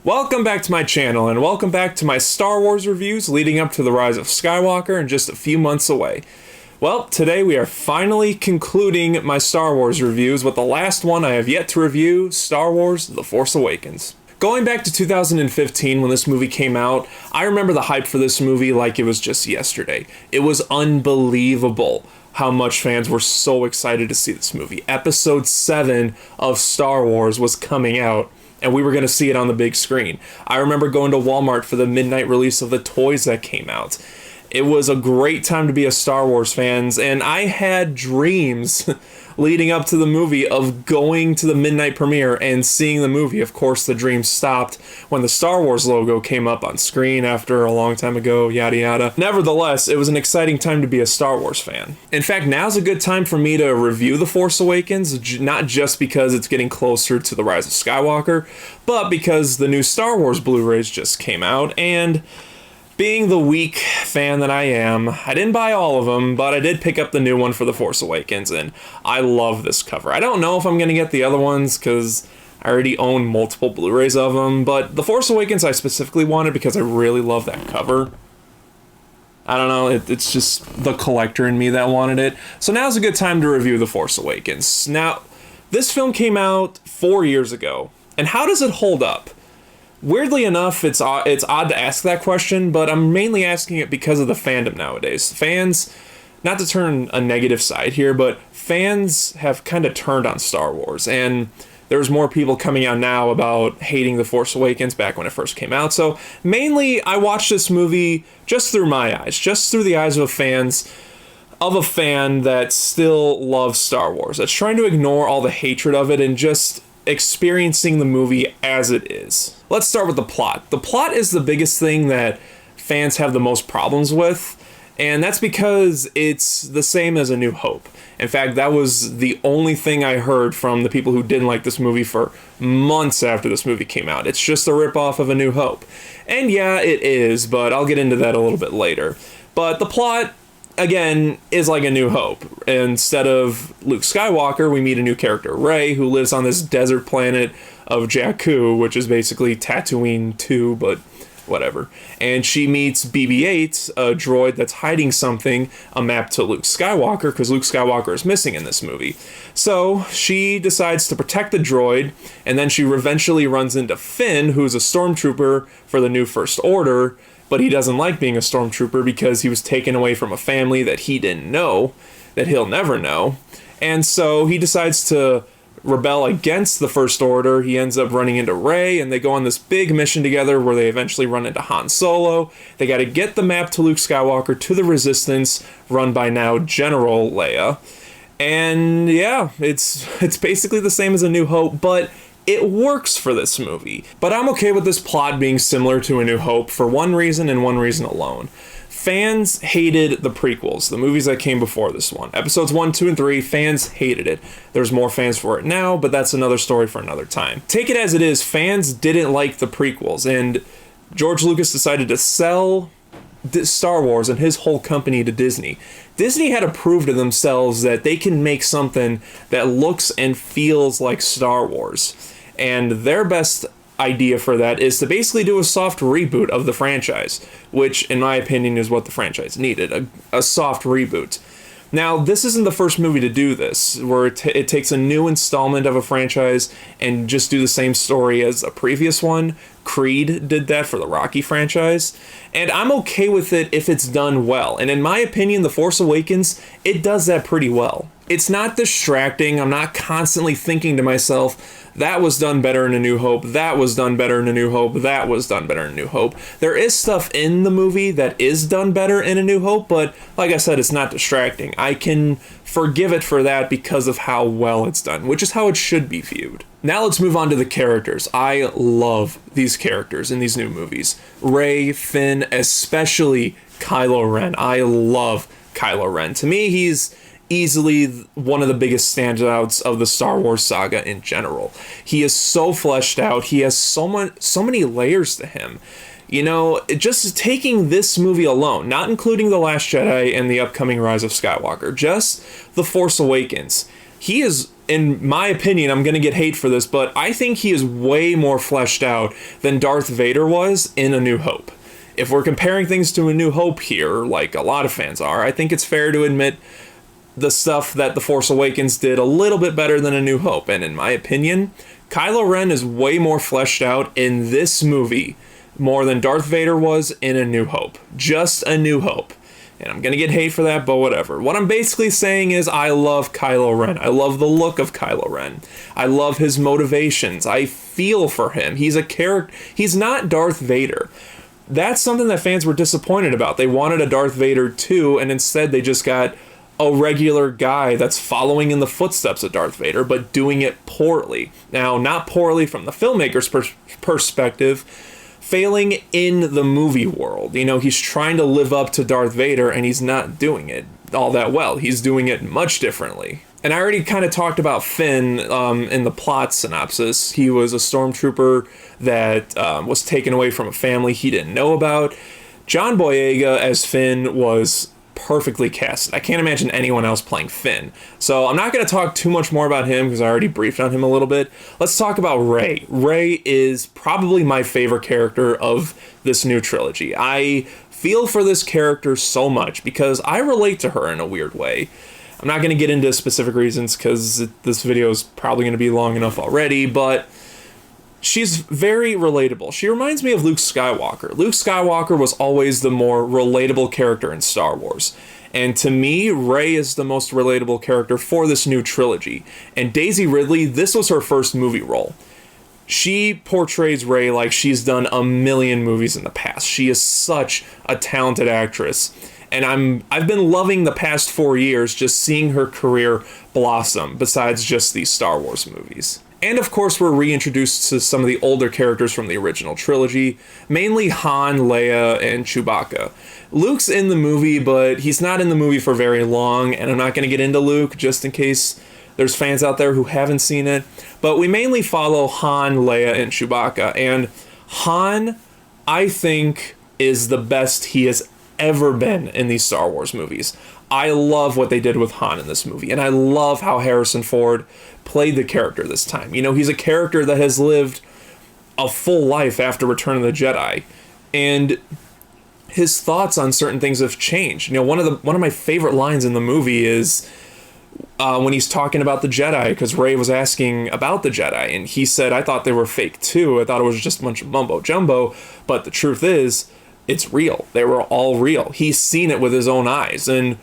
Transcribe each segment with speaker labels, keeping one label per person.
Speaker 1: Welcome back to my channel, and welcome back to my Star Wars reviews leading up to the Rise of Skywalker in just a few months away. Well, today we are finally concluding my Star Wars reviews with the last one I have yet to review, Star Wars The Force Awakens. Going back to 2015 when this movie came out, I remember the hype for this movie like it was just yesterday. It was unbelievable how much fans were so excited to see this movie. Episode 7 of Star Wars was coming out, and we were going to see it on the big screen. I remember going to Walmart for the midnight release of the toys that came out. It was a great time to be a Star Wars fan, and I had dreams leading up to the movie of going to the midnight premiere and seeing the movie. Of course, the dream stopped when the Star Wars logo came up on screen after a long time ago, yada yada. Nevertheless, it was an exciting time to be a Star Wars fan. In fact, now's a good time for me to review The Force Awakens, not just because it's getting closer to the Rise of Skywalker, but because the new Star Wars Blu-rays just came out, and being the weak fan that I am, I didn't buy all of them, but I did pick up the new one for The Force Awakens, and I love this cover. I don't know if I'm going to get the other ones, because I already own multiple Blu-rays of them, but The Force Awakens I specifically wanted because I really love that cover. I don't know, it's just the collector in me that wanted it. So now's a good time to review The Force Awakens. Now, this film came out 4 years ago, and how does it hold up? Weirdly enough, it's odd to ask that question, but I'm mainly asking it because of the fandom nowadays. Fans, not to turn a negative side here, but fans have kind of turned on Star Wars, and there's more people coming out now about hating The Force Awakens back when it first came out. So mainly, I watched this movie just through my eyes, just through the eyes of a fan that still loves Star Wars, that's trying to ignore all the hatred of it and just experiencing the movie as it is. Let's start with the plot. The plot is the biggest thing that fans have the most problems with, and that's because it's the same as A New Hope. In fact, that was the only thing I heard from the people who didn't like this movie for months after this movie came out. It's just a ripoff of A New Hope. And yeah, it is, but I'll get into that a little bit later. But the plot, again, is like A New Hope. Instead of Luke Skywalker, we meet a new character, Rey, who lives on this desert planet of Jakku, which is basically Tatooine 2, but whatever. And she meets BB-8, a droid that's hiding something, a map to Luke Skywalker, because Luke Skywalker is missing in this movie. So she decides to protect the droid, and then she eventually runs into Finn, who's a stormtrooper for the new First Order, but he doesn't like being a stormtrooper because he was taken away from a family that he didn't know, that he'll never know. And so he decides to rebel against the First Order. He ends up running into Rey, and they go on this big mission together where they eventually run into Han Solo. They got to get the map to Luke Skywalker to the Resistance, run by now General Leia. And yeah, it's basically the same as A New Hope, but it works for this movie. But I'm okay with this plot being similar to A New Hope for one reason and one reason alone. Fans hated the prequels, the movies that came before this one. Episodes 1, 2, and 3, fans hated it. There's more fans for it now, but that's another story for another time. Take it as it is, fans didn't like the prequels, and George Lucas decided to sell Star Wars and his whole company to Disney. Disney had to prove to themselves that they can make something that looks and feels like Star Wars. And their best idea for that is to basically do a soft reboot of the franchise, which in my opinion is what the franchise needed, a soft reboot. Now, this isn't the first movie to do this, where it takes a new installment of a franchise and just do the same story as a previous one. Creed did that for the Rocky franchise, and I'm okay with it if it's done well. And in my opinion, The Force Awakens, it does that pretty well. It's not distracting. I'm not constantly thinking to myself, that was done better in A New Hope, that was done better in A New Hope, that was done better in A New Hope. There is stuff in the movie that is done better in A New Hope, but like I said, it's not distracting. I can forgive it for that because of how well it's done, which is how it should be viewed. Now let's move on to the characters. I love these characters in these new movies. Rey, Finn, especially Kylo Ren. I love Kylo Ren. To me, he's easily one of the biggest standouts of the Star Wars saga in general. He is so fleshed out. He has so many layers to him. You know, just taking this movie alone, not including The Last Jedi and the upcoming Rise of Skywalker, just The Force Awakens, he is in my opinion, I'm going to get hate for this, but I think he is way more fleshed out than Darth Vader was in A New Hope. If we're comparing things to A New Hope here, like a lot of fans are, I think it's fair to admit the stuff that The Force Awakens did a little bit better than A New Hope. And in my opinion, Kylo Ren is way more fleshed out in this movie, more than Darth Vader was in A New Hope. Just A New Hope. And I'm going to get hate for that, but whatever. What I'm basically saying is I love Kylo Ren. I love the look of Kylo Ren. I love his motivations. I feel for him. He's a character. He's not Darth Vader. That's something that fans were disappointed about. They wanted a Darth Vader 2, and instead they just got a regular guy that's following in the footsteps of Darth Vader, but doing it poorly. Now, not poorly from the filmmaker's perspective, failing in the movie world. You know, he's trying to live up to Darth Vader, and he's not doing it all that well. He's doing it much differently. And I already kind of talked about Finn in the plot synopsis. He was a stormtrooper that was taken away from a family he didn't know about. John Boyega as Finn was perfectly cast. I can't imagine anyone else playing Finn. So I'm not going to talk too much more about him because I already briefed on him a little bit. Let's talk about Rey. Rey is probably my favorite character of this new trilogy. I feel for this character so much because I relate to her in a weird way. I'm not going to get into specific reasons because this video is probably going to be long enough already, but she's very relatable. She reminds me of Luke Skywalker. Luke Skywalker was always the more relatable character in Star Wars. And to me, Rey is the most relatable character for this new trilogy. And Daisy Ridley, this was her first movie role. She portrays Rey like she's done a million movies in the past. She is such a talented actress. And I've been loving the past 4 years just seeing her career blossom besides just these Star Wars movies. And of course, we're reintroduced to some of the older characters from the original trilogy, mainly Han, Leia, and Chewbacca. Luke's in the movie, but he's not in the movie for very long, and I'm not going to get into Luke just in case there's fans out there who haven't seen it. But we mainly follow Han, Leia, and Chewbacca. And Han, I think, is the best he has ever been in these Star Wars movies. I love what they did with Han in this movie, and I love how Harrison Ford played the character this time. You know, he's a character that has lived a full life after Return of the Jedi, and his thoughts on certain things have changed. You know, one of my favorite lines in the movie is when he's talking about the Jedi, because Rey was asking about the Jedi, and he said, "I thought they were fake too. I thought it was just a bunch of mumbo jumbo, but the truth is, it's real. They were all real." He's seen it with his own eyes, and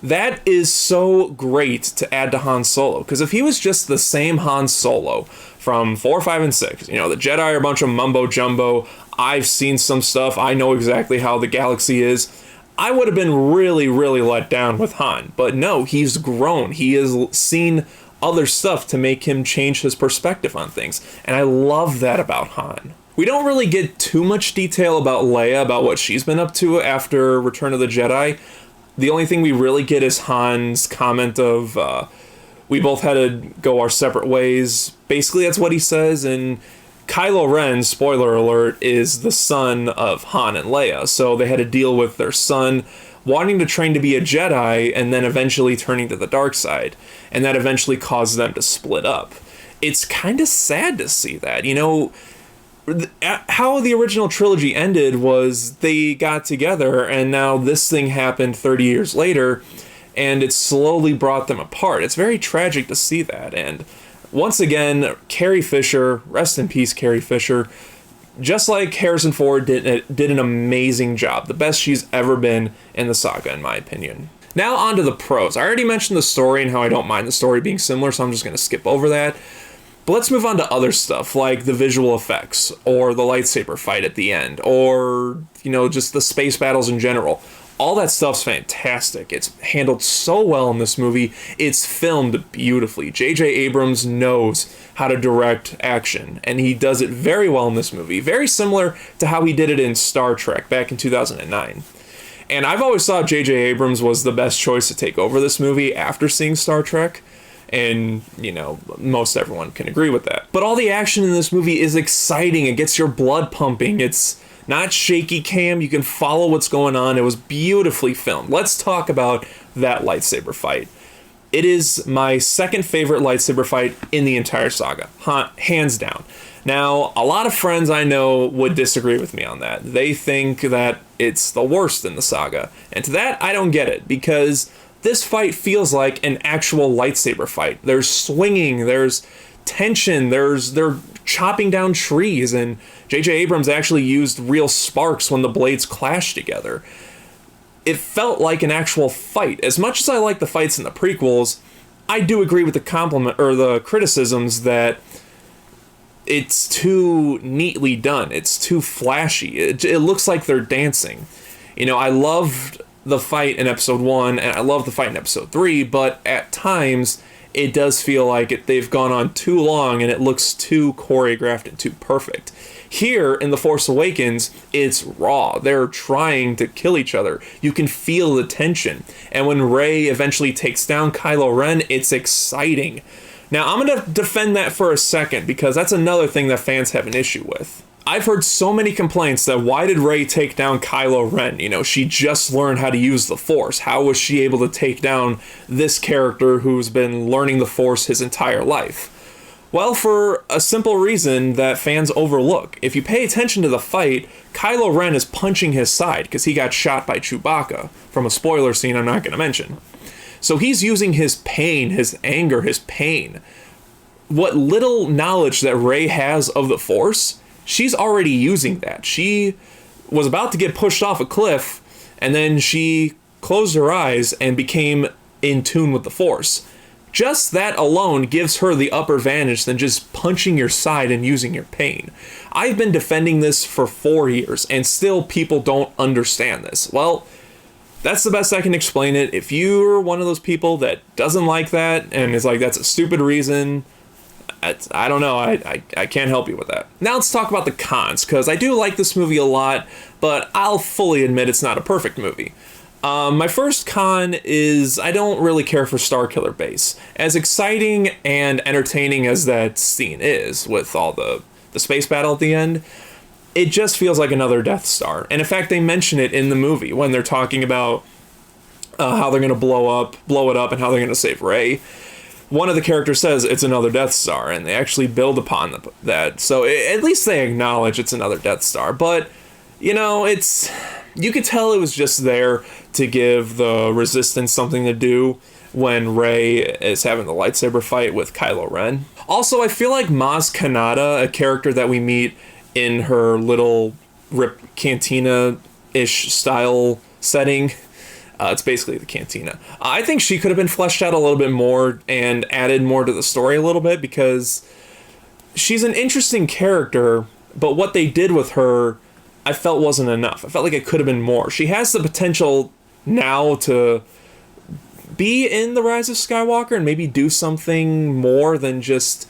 Speaker 1: that is so great to add to Han Solo, because if he was just the same Han Solo from 4, 5, and 6, you know, the Jedi are a bunch of mumbo jumbo, I've seen some stuff, I know exactly how the galaxy is, I would have been really, really let down with Han. But no, he's grown. He has seen other stuff to make him change his perspective on things, and I love that about Han. We don't really get too much detail about Leia, about what she's been up to after Return of the Jedi. The only thing we really get is Han's comment of, we both had to go our separate ways. Basically, that's what he says, and Kylo Ren, spoiler alert, is the son of Han and Leia, so they had to deal with their son wanting to train to be a Jedi and then eventually turning to the dark side, and that eventually caused them to split up. It's kind of sad to see that, you know. How the original trilogy ended was they got together, and now this thing happened 30 years later, and it slowly brought them apart. It's very tragic to see that, and once again, Carrie Fisher, rest in peace, Carrie Fisher, just like Harrison Ford did an amazing job, the best she's ever been in the saga, in my opinion. Now on to the pros. I already mentioned the story and how I don't mind the story being similar, so I'm just going to skip over that. But let's move on to other stuff, like the visual effects, or the lightsaber fight at the end, or, you know, just the space battles in general. All that stuff's fantastic. It's handled so well in this movie. It's filmed beautifully. J.J. Abrams knows how to direct action, and he does it very well in this movie. Very similar to how he did it in Star Trek back in 2009. And I've always thought J.J. Abrams was the best choice to take over this movie after seeing Star Trek. And, you know, most everyone can agree with that. But all the action in this movie is exciting. It gets your blood pumping. It's not shaky cam. You can follow what's going on. It was beautifully filmed. Let's talk about that lightsaber fight. It is my second favorite lightsaber fight in the entire saga, hands down. Now, a lot of friends I know would disagree with me on that. They think that it's the worst in the saga. And to that, I don't get it, because this fight feels like an actual lightsaber fight. There's swinging, there's tension, they're chopping down trees, and J.J. Abrams actually used real sparks when the blades clashed together. It felt like an actual fight. As much as I like the fights in the prequels, I do agree with the criticisms that it's too neatly done. It's too flashy. It looks like they're dancing. You know, I loved the fight in episode 1 and I love the fight in episode 3, but at times it does feel like they've gone on too long and it looks too choreographed and too perfect. Here in The Force Awakens, it's raw. They're trying to kill each other. You can feel the tension. And when Rey eventually takes down Kylo Ren, it's exciting. Now, I'm going to defend that for a second, because that's another thing that fans have an issue with. I've heard so many complaints that why did Rey take down Kylo Ren? You know, she just learned how to use the Force. How was she able to take down this character who's been learning the Force his entire life? Well, for a simple reason that fans overlook. If you pay attention to the fight, Kylo Ren is punching his side because he got shot by Chewbacca from a spoiler scene I'm not going to mention. So he's using his pain, his anger, his pain. What little knowledge that Rey has of the Force, she's already using that. She was about to get pushed off a cliff, and then she closed her eyes and became in tune with the Force. Just that alone gives her the upper advantage than just punching your side and using your pain. I've been defending this for 4 years, and still people don't understand this. Well, that's the best I can explain it. If you're one of those people that doesn't like that, and is like, that's a stupid reason, I don't know, I can't help you with that. Now let's talk about the cons, because I do like this movie a lot, but I'll fully admit it's not a perfect movie. My first con is I don't really care for Starkiller Base. As exciting and entertaining as that scene is, with all the space battle at the end, it just feels like another Death Star. And in fact, they mention it in the movie when they're talking about how they're going to blow it up, and how they're going to save Rey. One of the characters says it's another Death Star, and they actually build upon that. So at least they acknowledge it's another Death Star. But, you know, you could tell it was just there to give the Resistance something to do when Rey is having the lightsaber fight with Kylo Ren. Also, I feel like Maz Kanata, a character that we meet in her little cantina-ish style setting, it's basically the cantina. I think she could have been fleshed out a little bit more and added more to the story a little bit, because she's an interesting character, but what they did with her, I felt wasn't enough. I felt like it could have been more. She has the potential now to be in The Rise of Skywalker and maybe do something more than just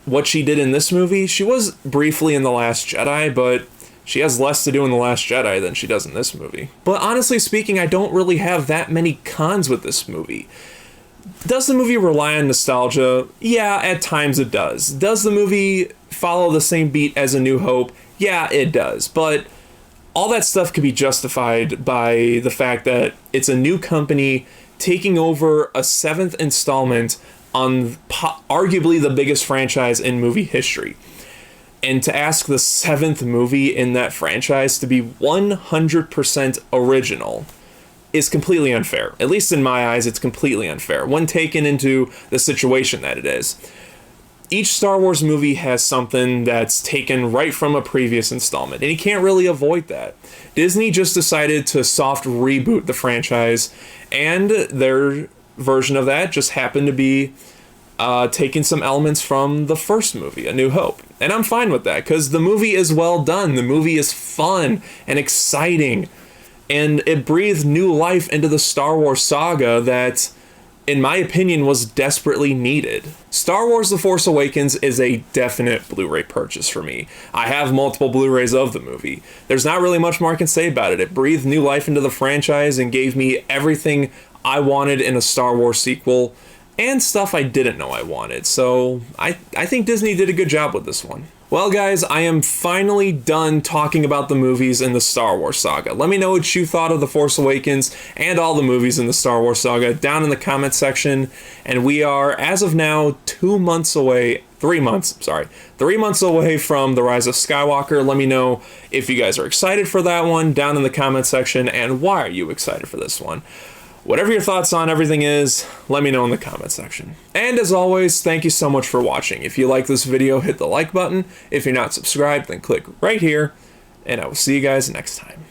Speaker 1: what she did in this movie. She was briefly in The Last Jedi, but she has less to do in The Last Jedi than she does in this movie. But honestly speaking, I don't really have that many cons with this movie. Does the movie rely on nostalgia? Yeah, at times it does. Does the movie follow the same beat as A New Hope? Yeah, it does. But all that stuff could be justified by the fact that it's a new company taking over a 7th installment on arguably the biggest franchise in movie history. And to ask the 7th movie in that franchise to be 100% original is completely unfair. At least in my eyes, it's completely unfair when taken into the situation that it is. Each Star Wars movie has something that's taken right from a previous installment, and you can't really avoid that. Disney just decided to soft reboot the franchise, and their version of that just happened to be taking some elements from the first movie, A New Hope. And I'm fine with that, because the movie is well done. The movie is fun and exciting, and it breathed new life into the Star Wars saga that, in my opinion, was desperately needed. Star Wars The Force Awakens is a definite Blu-ray purchase for me. I have multiple Blu-rays of the movie. There's not really much more I can say about it. It breathed new life into the franchise and gave me everything I wanted in a Star Wars sequel, and stuff I didn't know I wanted. So I think Disney did a good job with this one. Well guys, I am finally done talking about the movies in the Star Wars saga. Let me know what you thought of The Force Awakens and all the movies in the Star Wars saga down in the comment section. And we are, as of now, 3 months away from The Rise of Skywalker. Let me know if you guys are excited for that one down in the comment section, and why are you excited for this one? Whatever your thoughts on everything is, let me know in the comment section. And as always, thank you so much for watching. If you like this video, hit the like button. If you're not subscribed, then click right here, and I will see you guys next time.